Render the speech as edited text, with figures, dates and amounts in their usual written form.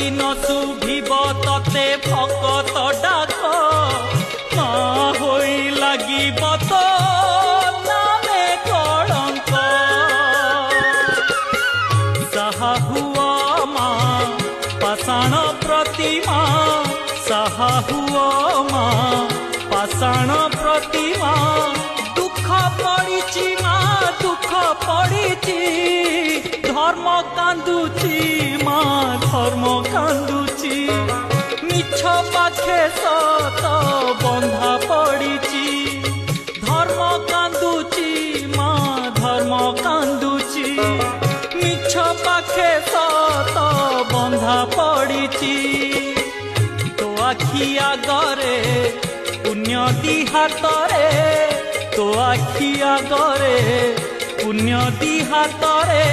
দিন শুভিব ততে ভকত ডাক মা হই লাগিব তো নামে কলঙ্ক সাহা হুয়া মা পাষাণ প্রতিমা সাহা হুয়া মা পাষাণ প্রতিমা দুঃখ পড়িছি মা দুঃখ পড়িছি ধর্ম কান্দুছি মা ধর্ম কান্দুছি মিছ পাখে সত বন্ধা পড়িছি ধর্ম কান্দুছি মা ধর্ম কান্দুছি মিছ পাখে সত বন্ধা পড়িছি তো আখি আগরে পুণ্য দি হাতরে তো আখি আগরে পুণ্য দি হাতরে